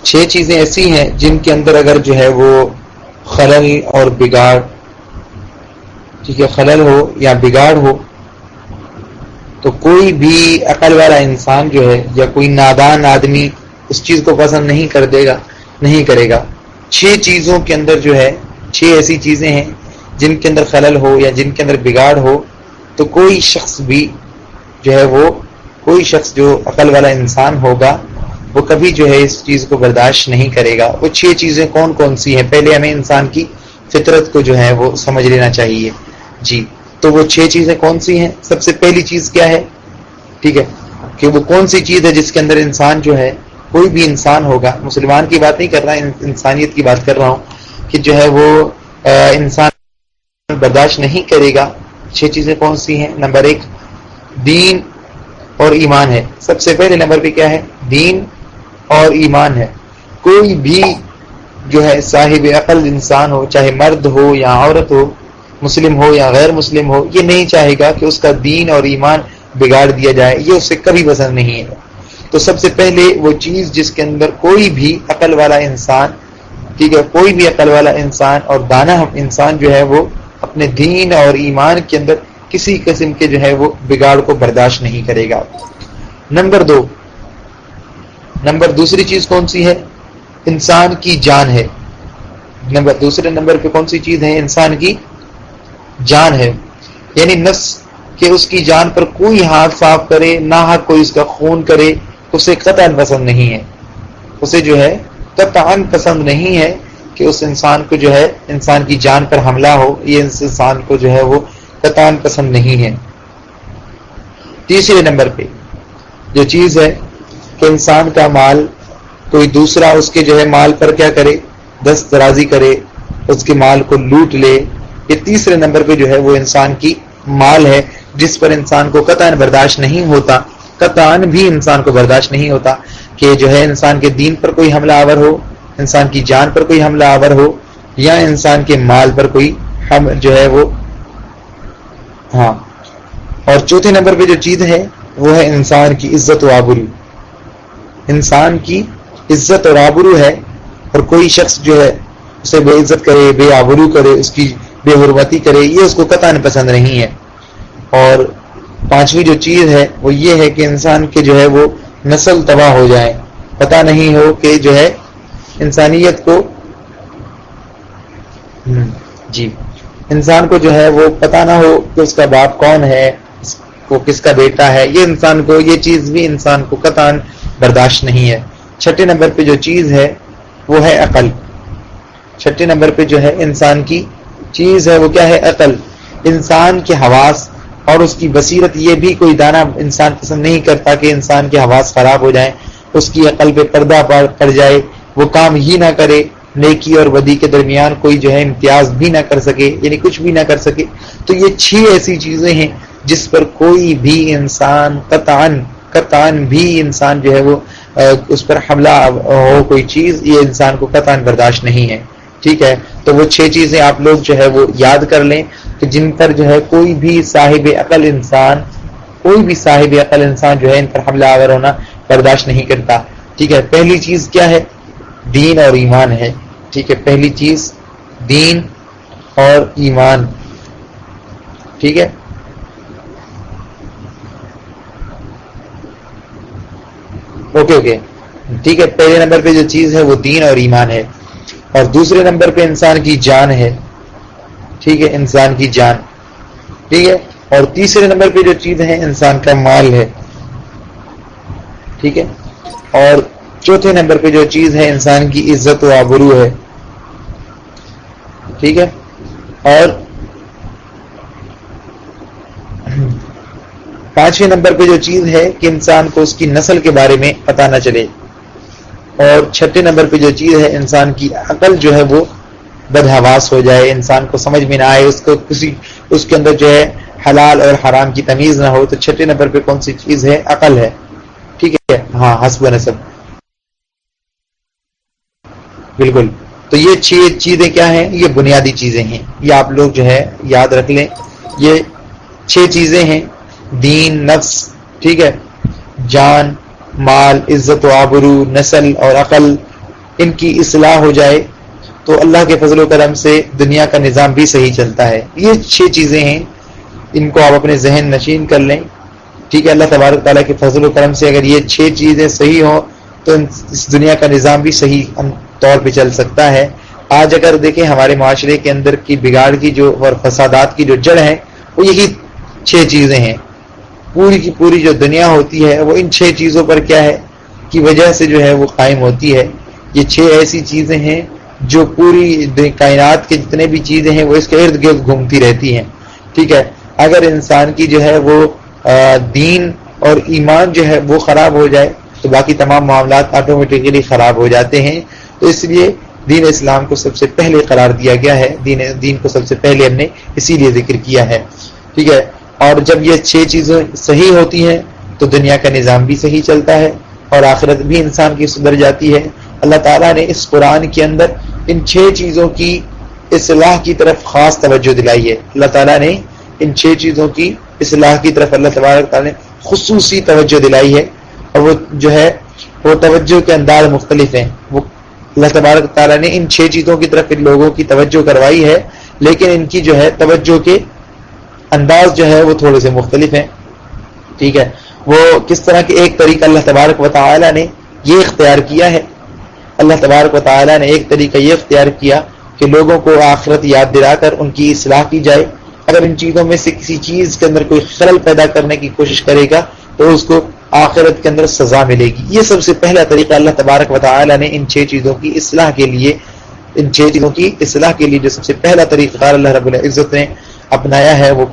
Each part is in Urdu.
6 چیزیں ایسی ہیں جن کے اندر اگر جو ہے وہ خلل اور بگاڑ، ٹھیک ہے، خلل ہو یا بگاڑ ہو تو کوئی بھی عقل والا انسان جو ہے یا کوئی نادان آدمی اس چیز کو پسند نہیں کرے گا۔ 6 چیزوں کے اندر جو ہے 6 ایسی چیزیں ہیں جن کے اندر خلل ہو یا جن کے اندر بگاڑ ہو تو کوئی شخص بھی جو ہے وہ، کوئی شخص جو عقل والا انسان ہوگا وہ کبھی جو ہے اس چیز کو برداشت نہیں کرے گا۔ وہ 6 چیزیں کون کون سی ہیں؟ پہلے ہمیں انسان کی فطرت کو جو ہے وہ سمجھ لینا چاہیے جی۔ تو وہ 6 چیزیں کون سی ہیں؟ سب سے پہلی چیز کیا ہے؟ ٹھیک ہے، کہ وہ کون سی چیز ہے جس کے اندر انسان جو ہے، کوئی بھی انسان ہوگا، مسلمان کی بات نہیں کر رہا، انسانیت کی بات کر رہا ہوں، کہ جو ہے وہ انسان برداشت نہیں کرے گا۔ 6 چیزیں کون سی ہیں؟ نمبر 1 دین اور ایمان ہے۔ سب سے پہلے نمبر پہ کیا ہے؟ دین اور ایمان ہے۔ کوئی بھی جو ہے صاحب عقل انسان ہو، چاہے مرد ہو یا عورت ہو، مسلم ہو یا غیر مسلم ہو، یہ نہیں چاہے گا کہ اس کا دین اور ایمان بگاڑ دیا جائے، یہ اسے کبھی پسند نہیں ہے۔ تو سب سے پہلے وہ چیز جس کے اندر کوئی بھی عقل والا انسان، ٹھیک ہے، کوئی بھی عقل والا انسان اور دانا انسان جو ہے وہ اپنے دین اور ایمان کے اندر کسی قسم کے جو ہے وہ بگاڑ کو برداشت نہیں کرے گا۔ دوسری چیز کون سی ہے؟ انسان کی جان ہے۔ دوسرے نمبر پہ کون سی چیز ہے؟ انسان کی جان ہے، یعنی نفس، کہ اس کی جان پر کوئی ہاتھ صاف کرے، نہ کوئی اس کا خون کرے، اسے قطعاً پسند نہیں ہے۔ اسے جو ہے قطعاً پسند نہیں ہے کہ اس انسان کو جو ہے انسان کی جان پر حملہ ہو، یہ انسان کو جو ہے وہ قطعاً پسند نہیں ہے۔ تیسرے نمبر پہ جو چیز ہے کہ انسان کا مال کوئی دوسرا اس کے جو ہے مال پر کیا کرے؟ دست درازی کرے، اس کے مال کو لوٹ لے، یہ تیسرے نمبر پہ جو ہے وہ انسان کی مال ہے، جس پر انسان کو قطعاً برداشت نہیں ہوتا، قطعاً بھی انسان کو برداشت نہیں ہوتا کہ جو ہے انسان کے دین پر کوئی حملہ آور ہو، انسان کی جان پر کوئی حملہ آور ہو، یا انسان کے مال پر کوئی جو ہے وہ ہاں۔ اور چوتھے نمبر پہ جو چیز ہے وہ ہے انسان کی عزت و آبرو۔ انسان کی عزت اور آبرو ہے، اور کوئی شخص جو ہے اسے بے عزت کرے، بے آبرو کرے، اس کی بے حرمتی کرے، یہ اس کو قطعاً پسند نہیں ہے۔ اور پانچویں جو چیز ہے وہ یہ ہے کہ انسان کے جو ہے وہ نسل تباہ ہو جائے، پتہ نہیں ہو کہ جو ہے انسانیت کو جی انسان کو جو ہے وہ پتہ نہ ہو کہ اس کا باپ کون ہے، وہ کس کا بیٹا ہے، یہ انسان کو، یہ چیز بھی انسان کو قطعاً برداشت نہیں ہے۔ چھٹے نمبر پہ جو چیز ہے وہ ہے عقل۔ چھٹے نمبر پہ جو ہے انسان کی چیز ہے وہ کیا ہے؟ عقل۔ انسان کے حواس اور اس کی بصیرت، یہ بھی کوئی دانا انسان پسند نہیں کرتا کہ انسان کے حواس خراب ہو جائیں، اس کی عقل پہ پردہ پڑ جائے، وہ کام ہی نہ کرے، نیکی اور بدی کے درمیان کوئی جو ہے امتیاز بھی نہ کر سکے، یعنی کچھ بھی نہ کر سکے۔ تو یہ 6 ایسی چیزیں ہیں جس پر کوئی بھی انسان قطعاً بھی انسان جو ہے وہ اس پر حملہ ہو کوئی چیز، یہ انسان کو قطعاً برداشت نہیں ہے۔ ٹھیک ہے، تو وہ 6 چیزیں آپ لوگ جو ہے وہ یاد کر لیں کہ جن پر جو ہے کوئی بھی صاحب عقل انسان جو ہے ان پر حملہ آور ہونا برداشت نہیں کرتا۔ ٹھیک ہے، پہلی چیز کیا ہے؟ دین اور ایمان ہے۔ ٹھیک ہے، پہلی چیز دین اور ایمان۔ ٹھیک ہے، اوکے ٹھیک ہے، پہلے نمبر پہ جو چیز ہے وہ دین اور ایمان ہے، اور دوسرے نمبر پہ انسان کی جان ہے۔ ٹھیک ہے، انسان کی جان۔ ٹھیک ہے، اور تیسرے نمبر پہ جو چیز ہے انسان کا مال ہے۔ ٹھیک ہے، اور چوتھے نمبر پہ جو چیز ہے انسان کی عزت و آبرو ہے۔ ٹھیک ہے، اور پانچویں نمبر پہ جو چیز ہے کہ انسان کو اس کی نسل کے بارے میں پتہ نہ چلے، اور چھٹے نمبر پہ جو چیز ہے انسان کی عقل جو ہے وہ بدحواس ہو جائے، انسان کو سمجھ میں نہ آئے، اس کے اندر جو ہے حلال اور حرام کی تمیز نہ ہو۔ تو چھٹے نمبر پہ کون سی چیز ہے؟ عقل ہے۔ ٹھیک ہے، ہاں، حسب و نسب، بالکل۔ تو یہ 6 چیزیں کیا ہیں؟ یہ بنیادی چیزیں ہیں، یہ آپ لوگ جو ہے یاد رکھ لیں۔ یہ 6 چیزیں ہیں: دین، نفس، ٹھیک ہے، جان، مال، عزت و آبرو، نسل اور عقل، ان کی اصلاح ہو جائے تو اللہ کے فضل و کرم سے دنیا کا نظام بھی صحیح چلتا ہے. یہ 6 چیزیں ہیں، ان کو آپ اپنے ذہن نشین کر لیں. ٹھیک ہے، اللہ تبارک تعالیٰ کے فضل و کرم سے اگر یہ 6 چیزیں صحیح ہوں تو اس دنیا کا نظام بھی صحیح طور پہ چل سکتا ہے. آج اگر دیکھیں ہمارے معاشرے کے اندر کی بگاڑ کی جو اور فسادات کی جو جڑ ہے وہ یہی 6 چیزیں ہیں. پوری کی پوری جو دنیا ہوتی ہے وہ ان 6 چیزوں پر کیا ہے کی وجہ سے جو ہے وہ قائم ہوتی ہے. یہ 6 ایسی چیزیں ہیں جو پوری کائنات کے جتنے بھی چیزیں ہیں وہ اس کے ارد گرد گھومتی رہتی ہیں. ٹھیک ہے، اگر انسان کی جو ہے وہ دین اور ایمان جو ہے وہ خراب ہو جائے تو باقی تمام معاملات آٹومیٹکلی خراب ہو جاتے ہیں. تو اس لیے دین اسلام کو سب سے پہلے قرار دیا گیا ہے، دین کو سب سے پہلے ہم نے اسی لیے ذکر کیا ہے. ٹھیک ہے، اور جب یہ 6 چیزیں صحیح ہوتی ہیں تو دنیا کا نظام بھی صحیح چلتا ہے اور آخرت بھی انسان کی سدھر جاتی ہے. اللہ تعالیٰ نے اس قرآن کے اندر ان 6 چیزوں کی اصلاح کی طرف خاص توجہ دلائی ہے. اللہ تعالیٰ نے ان 6 چیزوں کی اصلاح کی طرف اللہ تبارک تعالیٰ نے خصوصی توجہ دلائی ہے، اور وہ جو ہے وہ توجہ کے انداز مختلف ہیں. وہ اللہ تبارک تعالیٰ نے ان 6 چیزوں کی طرف ان لوگوں کی توجہ کروائی ہے، لیکن ان کی جو ہے توجہ کے انداز جو ہے وہ تھوڑے سے مختلف ہیں. ٹھیک ہے، وہ کس طرح کے ایک طریقہ اللہ تبارک و تعالیٰ نے یہ اختیار کیا ہے. اللہ تبارک و تعالیٰ نے ایک طریقہ یہ اختیار کیا کہ لوگوں کو آخرت یاد دلا کر ان کی اصلاح کی جائے. اگر ان چیزوں میں سے کسی چیز کے اندر کوئی خلل پیدا کرنے کی کوشش کرے گا تو اس کو آخرت کے اندر سزا ملے گی. یہ سب سے پہلا طریقہ اللہ تبارک و تعالیٰ نے ان 6 چیزوں کی اصلاح کے لیے جو سب سے پہلا طریقہ کار اللہ رب العزت نے اپنایا ہے وہ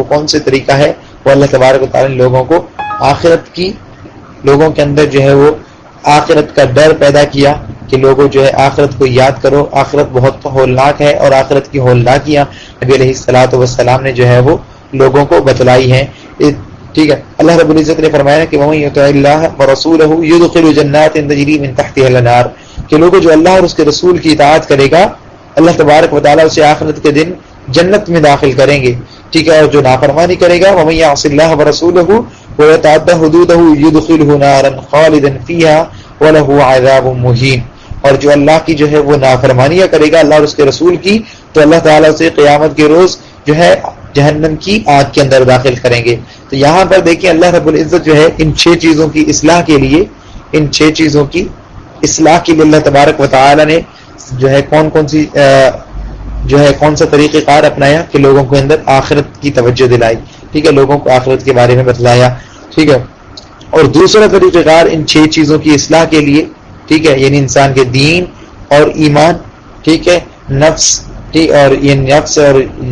کون سے طریقہ ہے؟ وہ اللہ تبارک و تعالیٰ نے لوگوں کو لوگوں کے اندر جو ہے وہ آخرت کا ڈر پیدا کیا کہ لوگوں جو ہے آخرت کو یاد کرو، آخرت بہت ہولناک ہے، اور آخرت کی ہولناکیاں نبی علیہ الصلوۃ والسلام نے جو ہے وہ لوگوں کو بتلائی ہیں. ٹھیک ہے، اللہ رب العزت نے فرمایا کہ وَمَن يُطِعِ اللَّهَ وَرَسُولَهُ يُدْخِلْهُ جَنَّاتٍ تَجْرِي مِن تَحْتِهَا الْأَنْهَارُ کہ لوگوں جو اللہ اور اس کے رسول کی اطاعت کرے گا اللہ تبارک و تعالیٰ اسے آخرت کے دن جنت میں داخل کریں گے. ٹھیک ہے، اور جو نافرمانی کرے گا وَمَن يَعْصِ اللَّهَ وَرَسُولَهُ وَيَتَعَدَّ حُدُودَهُ يُدْخِلْهُ نَارًا خَالِدًا فِيهَا وَلَهُ عَذَابٌ مُهِينٌ. اور جو اللہ کی جو ہے وہ نافرمانیاں کرے گا اللہ اور اس کے رسول کی تو اللہ تعالیٰ سے قیامت کے روز جو ہے جہنم کی آگ کے اندر داخل کریں گے. تو یہاں پر دیکھیں اللہ رب العزت جو ہے ان 6 چیزوں کی اصلاح کے لیے اللہ تبارک و تعالی نے جو ہے کون سا طریقہ کار اپنایا کہ لوگوں کے اندر آخرت کی توجہ دلائی. ٹھیک ہے، لوگوں کو آخرت کے بارے میں بتلایا. ٹھیک ہے، اور دوسرا طریقہ کار ان 6 چیزوں کی اصلاح کے لیے ٹھیک ہے یعنی انسان کے دین اور ایمان، ٹھیک ہے، نفس، ٹھیک، اور یہ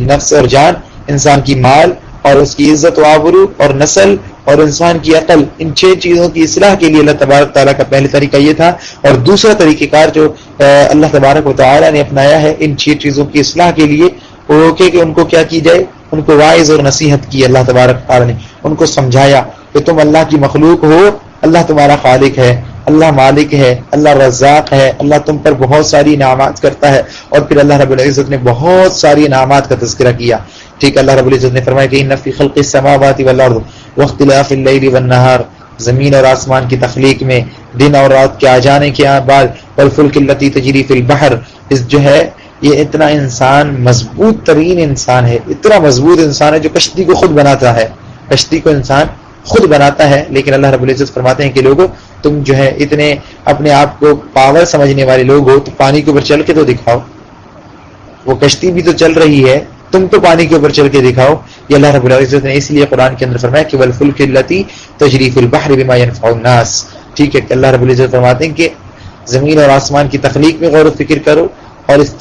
نفس اور جان، انسان کی مال اور اس کی عزت و آبرو اور نسل اور انسان کی عقل، ان 6 چیزوں کی اصلاح کے لیے اللہ تبارک تعالیٰ کا پہلے طریقہ یہ تھا. اور دوسرا طریقہ کار جو اللہ تبارک و تعالیٰ نے اپنایا ہے ان 6 چیزوں کی اصلاح کے لیے وہ کہ ان کو کیا کی جائے، ان کو واعظ اور نصیحت کی. اللہ تبارک تعالیٰ نے ان کو سمجھایا کہ تم اللہ کی مخلوق ہو، اللہ تمہارا خالق ہے، اللہ مالک ہے، اللہ رزاق ہے، اللہ تم پر بہت ساری انعامات کرتا ہے. اور پھر اللہ رب العزت نے بہت ساری انعامات کا تذکرہ کیا. ٹھیک، اللہ رب العزت نے فرمایا کہ ان فی خلق السماوات والارض واختلاف اللیل والنہار، زمین اور آسمان کی تخلیق میں دن اور رات کے آ جانے کے بعد، والفلک التی تجری فی البحر، اس جو ہے یہ اتنا انسان مضبوط ترین انسان ہے، اتنا مضبوط انسان ہے جو کشتی کو خود بناتا ہے، کشتی کو انسان خود بناتا ہے. لیکن اللہ رب العزت فرماتے ہیں کہ لوگوں تم جو ہے اتنے اپنے آپ کو پاور سمجھنے والے لوگ ہو تو پانی کے اوپر چل کے تو دکھاؤ. وہ کشتی بھی تو چل رہی ہے، تم تو پانی کے اوپر چل کے دکھاؤ. یہ اللہ رب العزت نے اس لیے قرآن کے اندر فرمایا کہ والفلک التی تجری فی البحر بما ينفع الناس. ٹھیک ہے، کہ اللہ رب العزت فرماتے ہیں کہ زمین اور آسمان کی تخلیق میں غور و فکر کرو، اور اس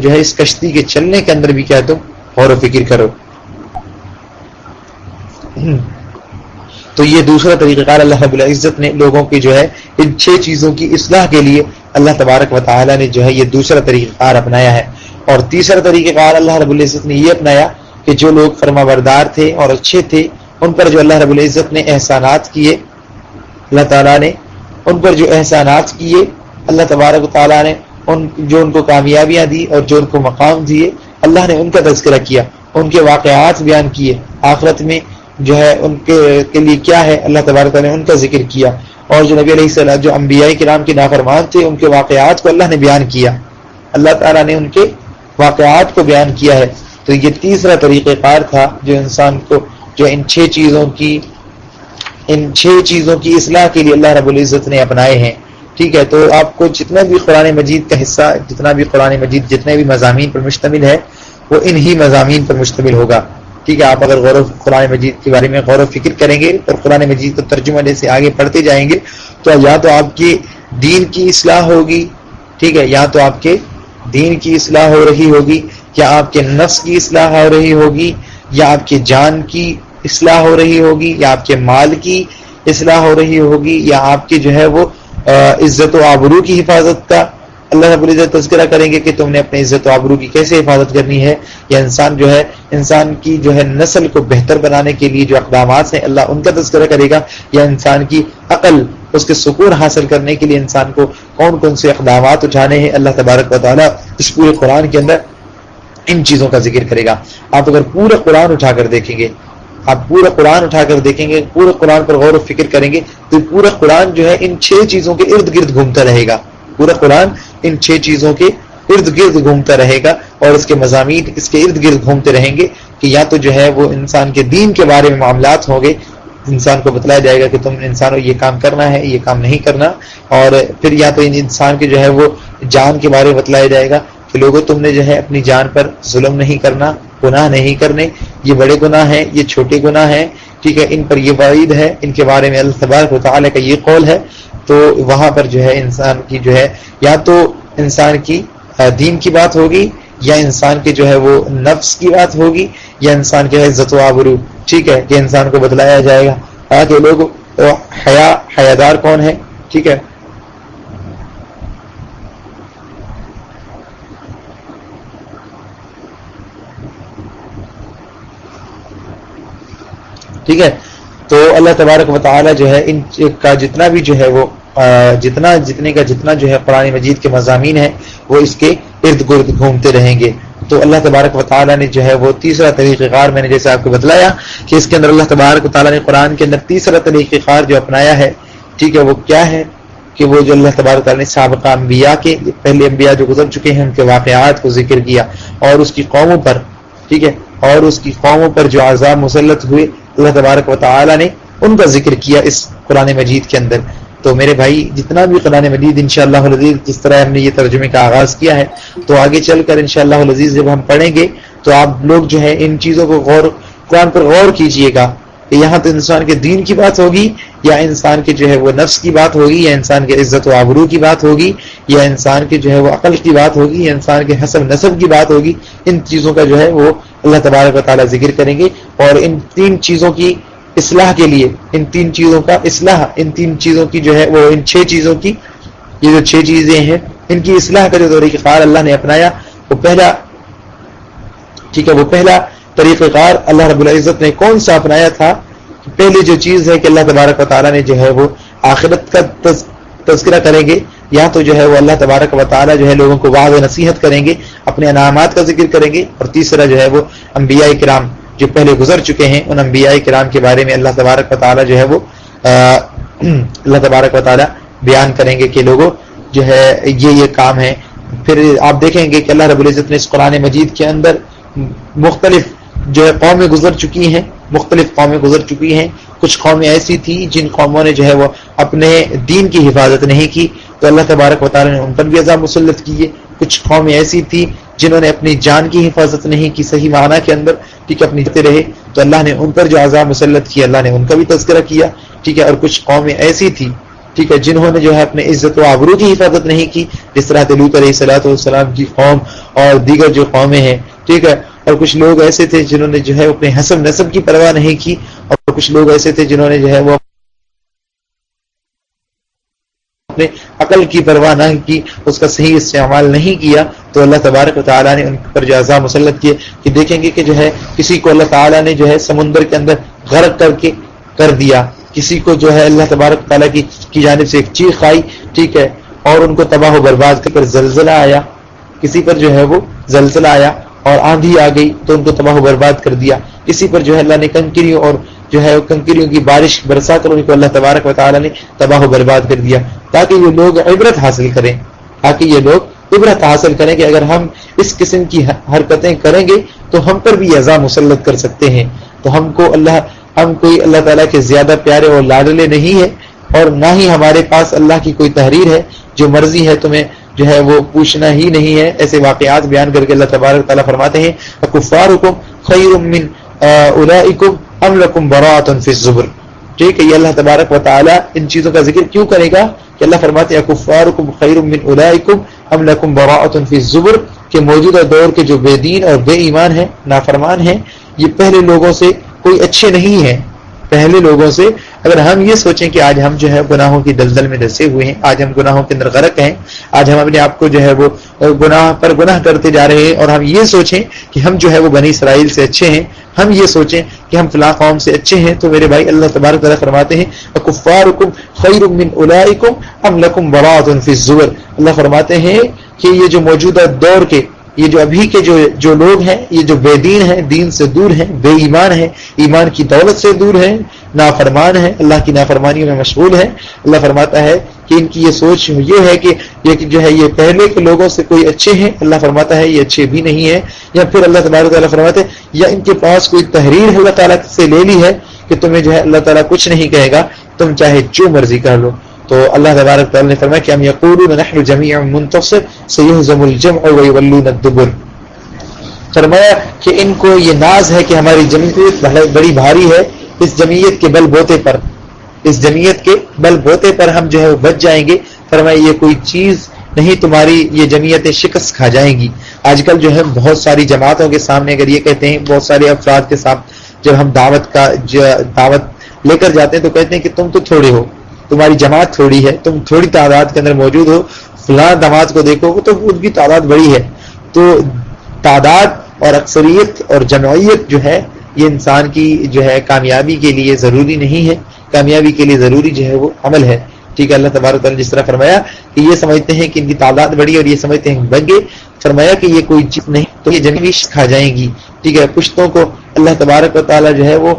جو ہے اس کشتی کے چلنے کے اندر بھی کیا تم غور و فکر کرو. تو یہ دوسرا طریقہ کار اللہ رب العزت نے لوگوں کی جو ہے ان 6 چیزوں کی اصلاح کے لیے اللہ تبارک و تعالی نے جو ہے یہ دوسرا طریقہ کار اپنایا ہے. اور تیسرا طریقہ کار اللہ رب العزت نے یہ اپنایا کہ جو لوگ فرما بردار تھے اور اچھے تھے ان پر جو اللہ رب العزت نے احسانات کیے، اللہ تعالیٰ نے ان پر جو احسانات کیے، اللہ تبارک و تعالیٰ نے جو ان کو کامیابیاں دی اور جو ان کو مقام دیے، اللہ نے ان کا تذکرہ کیا، ان کے واقعات بیان کیے، آخرت میں جو ہے ان کے لیے کیا ہے اللہ تبارک تعالیٰ نے ان کا ذکر کیا. اور جو نبی علیہ السلام جو انبیاء کرام کے نافرمان تھے ان کے واقعات کو اللہ نے بیان کیا، اللہ تعالیٰ نے ان کے واقعات کو بیان کیا ہے. تو یہ تیسرا طریقہ کار تھا جو انسان کو جو ان چھ چیزوں کی اصلاح کے لیے اللہ رب العزت نے اپنائے ہیں. ٹھیک ہے، تو آپ کو جتنا بھی قرآن مجید کا حصہ، جتنا بھی قرآن مجید جتنے بھی مضامین پر مشتمل ہے وہ انہی مضامین پر مشتمل ہوگا. ٹھیک ہے، آپ اگر قرآن مجید کے بارے میں غور و فکر کریں گے اور قرآن مجید کا ترجمہ جیسے آگے پڑھتے جائیں گے تو یا تو آپ کے دین کی اصلاح ہوگی، ٹھیک ہے، یا تو آپ کے دین کی اصلاح ہو رہی ہوگی، یا آپ کے نفس کی اصلاح ہو رہی ہوگی، یا آپ کے جان کی اصلاح ہو رہی ہوگی، یا آپ کے مال کی اصلاح ہو رہی ہوگی، یا آپ کی جو ہے وہ عزت و آبرو کی حفاظت کا اللہ رب العزت تذکرہ کریں گے کہ تم نے اپنے عزت و آبرو کی کیسے حفاظت کرنی ہے، یا انسان کی جو ہے نسل کو بہتر بنانے کے لیے جو اقدامات ہیں اللہ ان کا تذکرہ کرے گا، یا انسان کی عقل اس کے سکون حاصل کرنے کے لیے انسان کو کون کون سے اقدامات اٹھانے ہیں. اللہ تبارک و تعالیٰ اس پورے قرآن کے اندر ان چیزوں کا ذکر کرے گا. آپ اگر پورا قرآن اٹھا کر دیکھیں گے، پورے قرآن پر غور و فکر کریں گے تو پورا قرآن جو ہے ان 6 چیزوں کے ارد گرد گھومتا رہے گا. پورا قرآن ان 6 چیزوں کے ارد گرد گھومتا رہے گا اور اس کے مضامین اس کے ارد گرد گھومتے رہیں گے کہ یا تو جو ہے وہ انسان کے دین کے بارے میں معاملات ہوں گے، انسان کو بتلایا جائے گا کہ تم انسانوں یہ کام کرنا ہے، یہ کام نہیں کرنا، اور پھر یا تو انسان کے جو ہے وہ جان کے بارے میں بتلایا جائے گا کہ لوگوں تم نے جو ہے اپنی جان پر ظلم نہیں کرنا، گناہ نہیں کرنے، یہ بڑے گناہ ہیں، یہ چھوٹے گناہ ہیں، ٹھیک ہے، ان پر یہ وعید ہے، ان کے بارے میں اللہ تبارک و تعالیٰ کا یہ قول ہے. تو وہاں پر جو ہے انسان کی جو ہے یا تو انسان کی دین کی بات ہوگی، یا انسان کے جو ہے وہ نفس کی بات ہوگی، یا انسان کے عزت و آبرو، ٹھیک ہے، کہ انسان کو بتلایا جائے گا کہ لوگ حیادار کون ہے. ٹھیک ہے، ٹھیک ہے. تو اللہ تبارک و تعالی جو ہے ان کا جتنا بھی جو ہے وہ جتنا جو ہے قرآن مجید کے مضامین ہیں وہ اس کے ارد گرد گھومتے رہیں گے. تو اللہ تبارک و تعالی نے جو ہے وہ تیسرا طریقہ کار میں نے جیسے آپ کو بتلایا کہ اس کے اندر اللہ تبارک و تعالی نے قرآن کے اندر تیسرا طریقہ کار جو اپنایا ہے، ٹھیک ہے، وہ کیا ہے کہ وہ جو اللہ تبارک و تعالی نے سابقہ انبیاء کے پہلے انبیاء جو گزر چکے ہیں ان کے واقعات کو ذکر کیا اور اس کی قوموں پر، ٹھیک ہے، اور اس کی قوموں پر جو عذاب مسلط ہوئے اللہ تبارک و تعالی نے ان کا ذکر کیا اس قرآن مجید کے اندر. تو میرے بھائی جتنا بھی قرآن مجید انشاءاللہ العزیز جس طرح ہم نے یہ ترجمے کا آغاز کیا ہے تو آگے چل کر انشاءاللہ العزیز جب ہم پڑھیں گے تو آپ لوگ جو ہے ان چیزوں کو قرآن پر غور کیجئے گا کہ یہاں تو انسان کے دین کی بات ہوگی، یا انسان کے جو ہے وہ نفس کی بات ہوگی، یا انسان کے عزت و آبرو کی بات ہوگی، یا انسان کے جو ہے وہ عقل کی بات ہوگی، یا انسان کے حسب نسب کی بات ہوگی. ان چیزوں کا جو ہے وہ اللہ تبارک و تعالیٰ ذکر کریں گے، اور ان 3 چیزوں کی اصلاح کے لیے ان 3 چیزوں کا اصلاح، ان 3 چیزوں کی جو ہے وہ ان 6 چیزوں کی یہ جو 6 چیزیں ہیں ان کی اصلاح کا جو طریقہ کار اللہ نے اپنایا وہ پہلا، ٹھیک ہے، وہ پہلا طریقہ کار اللہ رب العزت نے کون سا اپنایا تھا؟ پہلی جو چیز ہے کہ اللہ تبارک و تعالیٰ نے جو ہے وہ آخرت کا تذکرہ کریں گے، یا تو جو ہے وہ اللہ تبارک و تعالیٰ جو ہے لوگوں کو وعظ و نصیحت کریں گے، اپنے انعامات کا ذکر کریں گے، اور تیسرا جو ہے وہ انبیاء کرام جو پہلے گزر چکے ہیں ان انبیاء کرام کے بارے میں اللہ تبارک و تعالیٰ جو ہے وہ اللہ تبارک و تعالیٰ بیان کریں گے کہ لوگوں جو ہے یہ کام ہے. پھر آپ دیکھیں گے کہ اللہ رب العزت نے اس قرآن مجید کے اندر مختلف جو ہے قومیں گزر چکی ہیں. کچھ قومیں ایسی تھی جن قوموں نے جو ہے وہ اپنے دین کی حفاظت نہیں کی تو اللہ تبارک و تعالیٰ نے ان پر بھی عذاب مسلط کیے. کچھ قومیں ایسی تھی جنہوں نے اپنی جان کی حفاظت نہیں کی صحیح معنی کے اندر، ٹھیک ہے، اپنی جاتے رہے تو اللہ نے ان پر جو عذاب مسلط کیا اللہ نے ان کا بھی تذکرہ کیا، ٹھیک ہے. اور کچھ قومیں ایسی تھی، ٹھیک ہے، جنہوں نے جو ہے اپنے عزت و آبرو کی حفاظت نہیں کی، جس طرح لوط علیہ الصلوۃ والسلام کی قوم اور دیگر جو قومیں ہیں، ٹھیک ہے. اور کچھ لوگ ایسے تھے جنہوں نے جو ہے اپنے حسب نسب کی پرواہ نہیں کی، اور کچھ لوگ ایسے تھے جنہوں نے جو ہے وہ اپنے عقل کی پرواہ نہ کی، اس کا صحیح استعمال نہیں کیا. تو اللہ تبارک و تعالیٰ نے ان پر جو عذاب مسلط کیے کہ دیکھیں گے کہ جو ہے کسی کو اللہ تعالیٰ نے جو ہے سمندر کے اندر غرق کر دیا، کسی کو جو ہے اللہ تبارک و تعالیٰ کی جانب سے ایک چیخ آئی، ٹھیک ہے، اور ان کو تباہ و برباد کر زلزلہ آیا، کسی پر جو ہے وہ زلزلہ آیا اور آندھی آ گئی تو ان کو تباہ و برباد کر دیا. کسی پر جو ہے اللہ نے کنکریوں اور جو ہے کنکریوں کی بارش برسا کر ان کو اللہ تبارک و تعالیٰ نے تباہ و برباد کر دیا، تاکہ یہ لوگ عبرت حاصل کریں، تاکہ یہ لوگ عبرت حاصل کریں کہ اگر ہم اس قسم کی حرکتیں کریں گے تو ہم پر بھی عذاب مسلط کر سکتے ہیں۔ تو ہم کوئی اللہ تعالیٰ کے زیادہ پیارے اور لاڈلے نہیں ہے، اور نہ ہی ہمارے پاس اللہ کی کوئی تحریر ہے، جو مرضی ہے تمہیں جو ہے وہ پوچھنا ہی نہیں ہے۔ ایسے واقعات بیان کر کے اللہ تبارک تعالیٰ فرماتے ہیں وَكُفَّارُكُمْ خَيْرٌ مِّنْ أُولَٰئِكُمْ أَمْ لَكُمْ بَرَاءَةٌ فِي الزُّبُرِ۔ ٹھیک ہے، یہ اللہ تبارک و تعالیٰ ان چیزوں کا ذکر کیوں کرے گا کہ اللہ فرماتے ہیں کفارکم خیر من اولئکم ام لکم براءۃ فی الزبر، کہ موجودہ دور کے جو بے دین اور بے ایمان ہیں، نافرمان ہیں، یہ پہلے لوگوں سے کوئی اچھے نہیں ہیں۔ پہلے لوگوں سے اگر ہم یہ سوچیں کہ آج ہم جو ہے گناہوں کی دلدل میں دھسے ہوئے ہیں، آج ہم گناہوں کے اندر غرق ہیں، آج ہم اپنے آپ کو جو ہے وہ گناہ پر گناہ کرتے جا رہے ہیں، اور ہم یہ سوچیں کہ ہم جو ہے وہ بنی اسرائیل سے اچھے ہیں، ہم یہ سوچیں کہ ہم فلاں قوم سے اچھے ہیں، تو میرے بھائی اللہ تبارک تعالیٰ فرماتے ہیں کفارکم خیر من اولئکم ام لکم براءۃ فی الزبر۔ اللہ فرماتے ہیں کہ یہ جو موجودہ دور کے، یہ جو ابھی کے جو لوگ ہیں، یہ جو بے دین ہیں، دین سے دور ہیں، بے ایمان ہیں، ایمان کی دولت سے دور ہیں، نافرمان ہیں، اللہ کی نافرمانیوں میں مشغول ہیں، اللہ فرماتا ہے کہ ان کی یہ سوچ یہ ہے کہ یہ جو ہے یہ پہلے کے لوگوں سے کوئی اچھے ہیں، اللہ فرماتا ہے یہ اچھے بھی نہیں ہیں۔ یا پھر اللہ تبارک تعالیٰ فرماتے ہیں یا ان کے پاس کوئی تحریر اللہ تعالیٰ سے لے لی ہے کہ تمہیں جو ہے اللہ تعالیٰ کچھ نہیں کہے گا، تم چاہے جو مرضی کر لو۔ تو اللہ تبارک تعالیٰ نے فرمایا کہ ہم یقولون نحن جمیع منتصر سیہزم الجمع ویولون الدبر۔ فرمایا کہ ان کو یہ ناز ہے کہ ہماری جمعیت بڑی بھاری ہے، اس جمعیت کے بل بوتے پر، اس جمعیت کے بل بوتے پر ہم جو ہے وہ بچ جائیں گے۔ فرمایا یہ کوئی چیز نہیں، تمہاری یہ جمعیتیں شکست کھا جائیں گی۔ آج کل جو ہے بہت ساری جماعتوں کے سامنے اگر یہ کہتے ہیں، بہت سارے افراد کے ساتھ جب ہم دعوت لے کر جاتے ہیں تو کہتے ہیں کہ تم تو تھوڑے ہو، تمہاری جماعت تھوڑی ہے، تم تھوڑی تعداد کے اندر موجود ہو، فلاں جماعت کو دیکھو وہ تو ان کی تعداد بڑی ہے۔ تو تعداد اور اکثریت اور جمعیت جو ہے یہ انسان کی جو ہے کامیابی کے لیے ضروری نہیں ہے، کامیابی کے لیے ضروری جو ہے وہ عمل ہے۔ ٹھیک ہے، اللہ تبارک تعالیٰ نے جس طرح فرمایا کہ یہ سمجھتے ہیں کہ ان کی تعداد بڑی اور یہ سمجھتے ہیں بن گئے، فرمایا کہ یہ کوئی چیز نہیں، تو یہ جمعیت کھا جائیں گی۔ ٹھیک ہے، پشتوں کو اللہ تبارک و تعالیٰ جو ہے وہ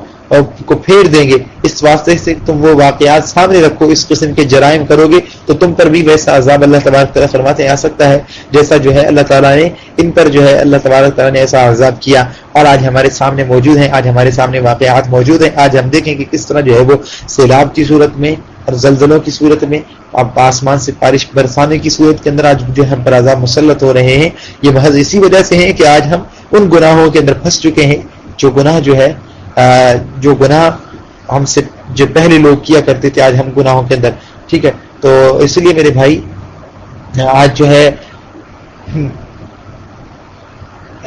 کو پھیر دیں گے، اس واسطے سے تم وہ واقعات سامنے رکھو، اس قسم کے جرائم کرو گے تو تم پر بھی ویسا عذاب اللہ تبارک تعالیٰ فرماتے ہیں آ سکتا ہے جیسا جو ہے اللہ تعالیٰ نے ان پر جو ہے اللہ تبارک تعالیٰ نے ایسا عذاب کیا، اور آج ہمارے سامنے موجود ہیں، آج ہمارے سامنے واقعات موجود ہیں۔ آج ہم دیکھیں کہ کس طرح جو ہے وہ سیلاب کی صورت میں اور زلزلوں کی صورت میں، اب آسمان سے بارش برسانے کی صورت کے اندر آج جو ہم پر عذاب مسلط ہو رہے ہیں۔ یہ محض اسی وجہ سے ہیں کہ آج ہم ان گناہوں کے اندر پھنس چکے ہیں جو گناہ ہم سے جو پہلے لوگ کیا کرتے تھے، آج ہم گناہوں کے اندر۔ ٹھیک ہے، تو اس لیے میرے بھائی آج جو ہے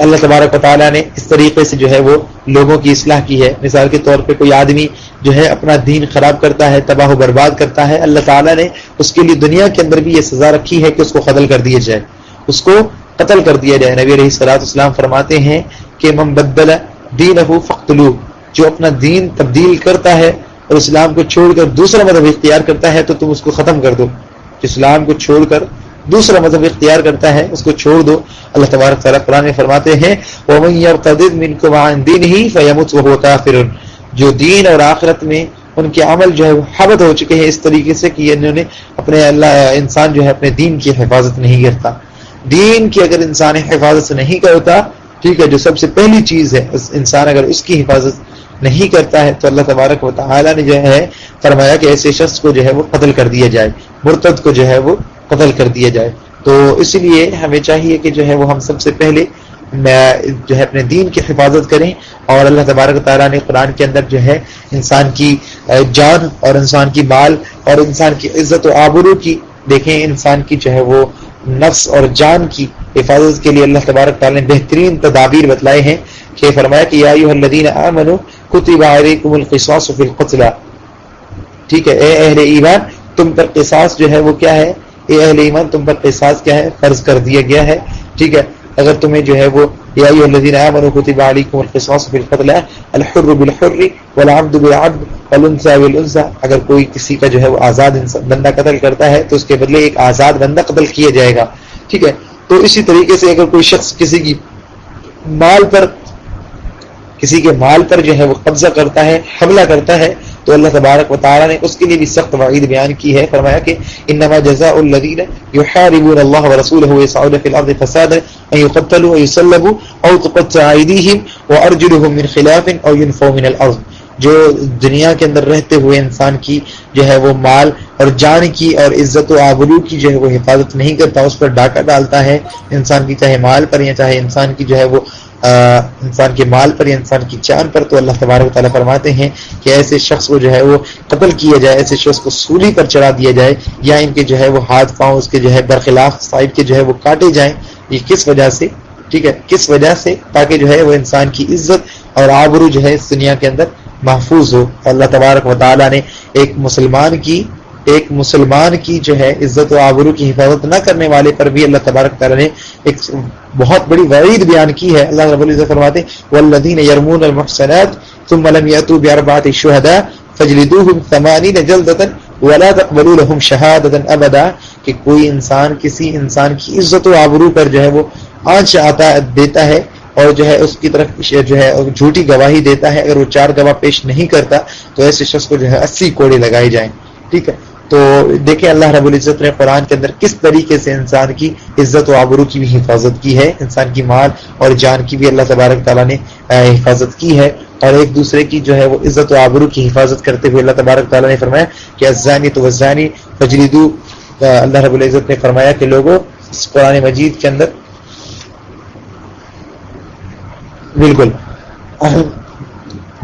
اللہ تبارک و تعالیٰ نے اس طریقے سے جو ہے وہ لوگوں کی اصلاح کی ہے۔ مثال کے طور پہ کوئی آدمی جو ہے اپنا دین خراب کرتا ہے، تباہ و برباد کرتا ہے، اللہ تعالیٰ نے اس کے لیے دنیا کے اندر بھی یہ سزا رکھی ہے کہ اس کو قتل کر دیا جائے، اس کو قتل کر دیا جائے۔ نبی علیہ الصلوۃ والسلام فرماتے ہیں کہ من بدل دینہ فاقتلوہ، جو اپنا دین تبدیل کرتا ہے اور اسلام کو چھوڑ کر دوسرا مذہب اختیار کرتا ہے تو تم اس کو ختم کر دو۔ اسلام کو چھوڑ کر دوسرا مذہب اختیار کرتا ہے اس کو چھوڑ دو۔ اللہ تبارک تعالیٰ قرآن میں فرماتے ہیں وَمَن يَرْتَدِدْ مِنْكُمْ عَنْ دِينِهِ فَيَمُتْ وَهُوَ كَافِرٌ، جو دین اور آخرت میں ان کے عمل جو ہے حبط ہو چکے ہیں اس طریقے سے کہ انہوں نے اپنے انسان جو ہے اپنے دین کی حفاظت نہیں کرتا۔ دین کی اگر انسان حفاظت نہیں کرتا، ٹھیک ہے، جو سب سے پہلی چیز ہے، انسان اگر اس کی حفاظت نہیں کرتا ہے تو اللہ تبارک و تعالیٰ نے جو ہے فرمایا کہ ایسے شخص کو جو ہے وہ قتل کر دیا جائے، مرتد کو جو ہے وہ قتل کر دیا جائے۔ تو اس لیے ہمیں چاہیے کہ جو ہے وہ ہم سب سے پہلے جو ہے اپنے دین کی حفاظت کریں، اور اللہ تبارک و تعالیٰ نے قرآن کے اندر جو ہے انسان کی جان اور انسان کی مال اور انسان کی عزت و آبرو کی، دیکھیں انسان کی جو ہے وہ نفس اور جان کی حفاظت کے لیے اللہ تبارک تعالیٰ نے بہترین تدابیر بتلائے ہیں کہ فرمایا کہ یا ایھا الذین آمنوا کتب علیکم القصاص فی القتلی، ٹھیک ہے، اے اہل ایمان تم پر قصاص جو ہے وہ کیا ہے، اے اہل ایمان تم پر قصاص کیا ہے، فرض کر دیا گیا ہے۔ ٹھیک ہے، اگر تمہیں جو ہے وہ یا ایھا الذین آمنوا کتب علیکم القصاص فی القتلی الحر بالحر والعبد بالعبد والانثى بالانثى، اگر کوئی کسی کا جو ہے وہ آزاد بندہ قتل کرتا ہے تو اس کے بدلے ایک آزاد بندہ قتل کیا جائے گا۔ ٹھیک ہے، تو اسی طریقے سے اگر کوئی شخص کسی کی مال پر کسی کے مال پر جو ہے وہ قبضہ کرتا ہے، حملہ کرتا ہے، تو اللہ تبارک و تعالیٰ نے اس کے لیے بھی سخت وعید بیان کی ہے. فرمایا کہ انما جزاء الذین یحاربون اللہ ورسولہ ویسعون فی الارض فسادا ان یقتلوا او یصلبوا او تقطع ایدیہم وارجلہم من خلاف او ینفوا من الارض. جو دنیا کے اندر رہتے ہوئے انسان کی جو ہے وہ مال اور جان کی اور عزت و آبرو کی جو ہے وہ حفاظت نہیں کرتا، اس پر ڈاکہ ڈالتا ہے، انسان کی چاہے مال پر یا چاہے انسان کی جو ہے وہ انسان کے مال پر یا انسان کی جان پر، تو اللہ تبارک و تعالیٰ فرماتے ہیں کہ ایسے شخص کو جو ہے وہ قتل کیا جائے، ایسے شخص کو سولی پر چڑھا دیا جائے، یا ان کے جو ہے وہ ہاتھ پاؤں اس کے جو ہے برخلاف سائڈ کے جو ہے وہ کاٹے جائیں. یہ کس وجہ سے؟ ٹھیک ہے، کس وجہ سے؟ تاکہ جو ہے وہ انسان کی عزت اور آبرو جو ہے اس دنیا کے اندر محفوظ ہو. اللہ تبارک و تعالیٰ نے ایک مسلمان کی جو ہے عزت و آبرو کی حفاظت نہ کرنے والے پر بھی اللہ تبارک و تعالیٰ نے ایک بہت بڑی وعید بیان کی ہے. اللہ رب العزت فرماتے ہیں والذین یرمون المحصنات ثم لم یأتوا بأربعة شهداء فاجلدوهم 80 جلدة ولا تقبلوا لهم شهادة ابدا. کہ کوئی انسان کسی انسان کی عزت و آبرو پر جو ہے وہ آنچ دیتا ہے اور جو ہے اس کی طرف جو ہے جھوٹی گواہی دیتا ہے، اگر وہ 4 گواہ پیش نہیں کرتا تو ایسے شخص کو جو ہے 80 کوڑے لگائے جائیں. ٹھیک ہے، تو دیکھیں اللہ رب العزت نے قرآن کے اندر کس طریقے سے انسان کی عزت و آبرو کی بھی حفاظت کی ہے، انسان کی مال اور جان کی بھی اللہ تبارک تعالیٰ نے حفاظت کی ہے. اور ایک دوسرے کی جو ہے وہ عزت و آبرو کی حفاظت کرتے ہوئے اللہ تبارک تعالیٰ نے فرمایا کہ الزانی تو والزانی فجلدوا. اللہ رب العزت نے فرمایا کہ لوگوں اس قرآن مجید کے اندر بالکل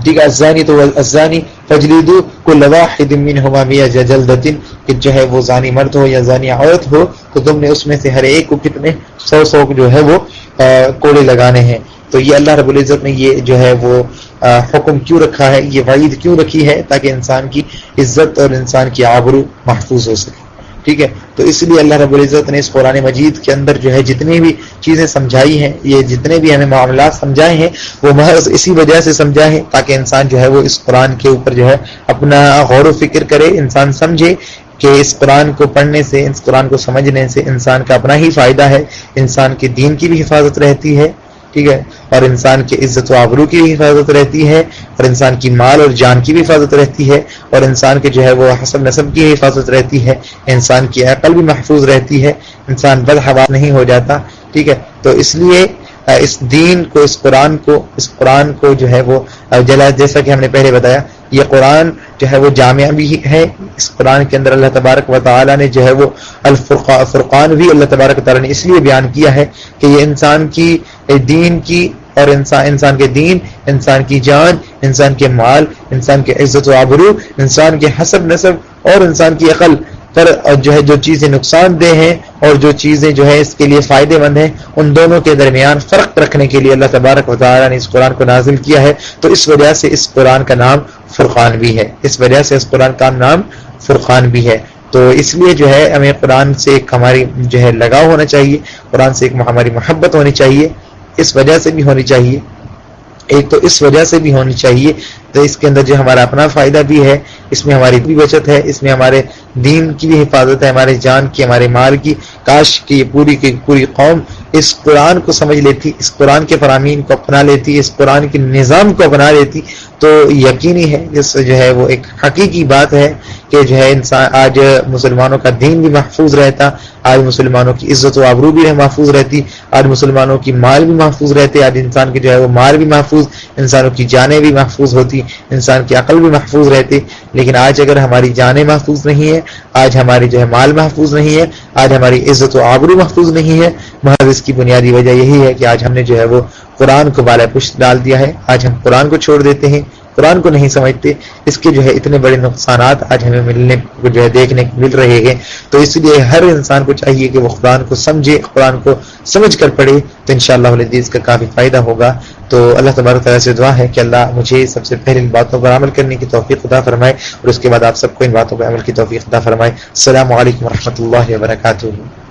ٹھیک ہے، الزانی تو الزانی فجلدوا كل واحد منهما 100 جلدة، کہ جو ہے وہ زانی مرد ہو یا زانی عورت ہو تو تم نے اس میں سے ہر ایک کو کتنے 100 جو ہے وہ کوڑے لگانے ہیں. تو یہ اللہ رب العزت نے یہ جو ہے وہ حکم کیوں رکھا ہے، یہ وعید کیوں رکھی ہے؟ تاکہ انسان کی عزت اور انسان کی آبرو محفوظ ہو سکے. ٹھیک ہے، تو اس لیے اللہ رب العزت نے اس قرآن مجید کے اندر جو ہے جتنی بھی چیزیں سمجھائی ہیں، یہ جتنے بھی ہمیں معاملات سمجھائے ہیں وہ محض اسی وجہ سے سمجھائے ہیں تاکہ انسان جو ہے وہ اس قرآن کے اوپر جو ہے اپنا غور و فکر کرے، انسان سمجھے کہ اس قرآن کو پڑھنے سے، اس قرآن کو سمجھنے سے انسان کا اپنا ہی فائدہ ہے، انسان کے دین کی بھی حفاظت رہتی ہے. ٹھیک ہے، اور انسان کی عزت و آبرو کی بھی حفاظت رہتی ہے، اور انسان کی مال اور جان کی بھی حفاظت رہتی ہے، اور انسان کے جو ہے وہ حسب نسب کی حفاظت رہتی ہے، انسان کی عقل بھی محفوظ رہتی ہے، انسان بدحواس نہیں ہو جاتا. ٹھیک ہے، تو اس لیے اس دین کو، اس قرآن کو جو ہے وہ جیسا کہ ہم نے پہلے بتایا، یہ قرآن جو ہے وہ جامعہ بھی ہے. اس قرآن کے اندر اللہ تبارک و تعالیٰ نے جو ہے وہ فرقان بھی اللہ تبارک و تعالیٰ نے اس لیے بیان کیا ہے کہ یہ انسان کی دین کی اور انسان کے دین، انسان کی جان، انسان کے مال، انسان کے عزت و آبرو، انسان کے حسب نسب اور انسان کی عقل پر جو ہے جو چیزیں نقصان دہ ہیں اور جو چیزیں جو ہے اس کے لیے فائدے مند ہیں، ان دونوں کے درمیان فرق رکھنے کے لیے اللہ تبارک و تعالیٰ نے اس قرآن کو نازل کیا ہے. تو اس وجہ سے اس قرآن کا نام فرقان بھی ہے، اس وجہ سے اس قرآن کا نام فرقان بھی ہے. تو اس لیے جو ہے ہمیں قرآن سے ایک ہماری جو ہے لگاؤ ہونا چاہیے، قرآن سے ایک ہماری محبت ہونی چاہیے، اس وجہ سے بھی ہونی چاہیے. ایک تو اس وجہ سے بھی ہونی چاہیے تو اس کے اندر جو ہمارا اپنا فائدہ بھی ہے، اس میں ہماری بھی بچت ہے، اس میں ہمارے دین کی بھی حفاظت ہے، ہمارے جان کی، ہمارے مال کی. کاش کہ یہ پوری قوم اس قرآن کو سمجھ لیتی، اس قرآن کے فرامین کو اپنا لیتی، اس قرآن کے نظام کو اپنا لیتی، تو یقینی ہے اس جو ہے وہ ایک حقیقی بات ہے کہ جو ہے انسان آج مسلمانوں کا دین بھی محفوظ رہتا، آج مسلمانوں کی عزت و آبرو بھی محفوظ رہتی، آج مسلمانوں کی مال بھی محفوظ رہتے، آج انسان کے جو ہے وہ مال بھی محفوظ، انسانوں کی جانیں بھی محفوظ ہوتی، انسان کی عقل بھی محفوظ رہتی. لیکن آج اگر ہماری جانیں محفوظ نہیں ہے، آج ہماری جو ہے مال محفوظ نہیں ہے، آج ہماری عزت و آبرو محفوظ نہیں ہے، محض اس کی بنیادی وجہ یہی ہے کہ آج ہم نے جو ہے وہ قرآن کو بالا پشت ڈال دیا ہے. آج ہم قرآن کو چھوڑ دیتے ہیں، قرآن کو نہیں سمجھتے. اس کے جو ہے اتنے بڑے نقصانات آج ہمیں ملنے کو جو ہے دیکھنے کو مل رہے ہیں. تو اس لیے ہر انسان کو چاہیے کہ وہ قرآن کو سمجھے، قرآن کو سمجھ کر پڑھے، تو انشاءاللہ العزیز کا کافی فائدہ ہوگا. تو اللہ تبارک تعالیٰ سے دعا ہے کہ اللہ مجھے سب سے پہلے ان باتوں پر عمل کرنے کی توفیق عطا فرمائے، اور اس کے بعد آپ سب کو ان باتوں پر عمل کی توفیق عطا فرمائے. السلام علیکم ورحمۃ اللہ وبرکاتہ.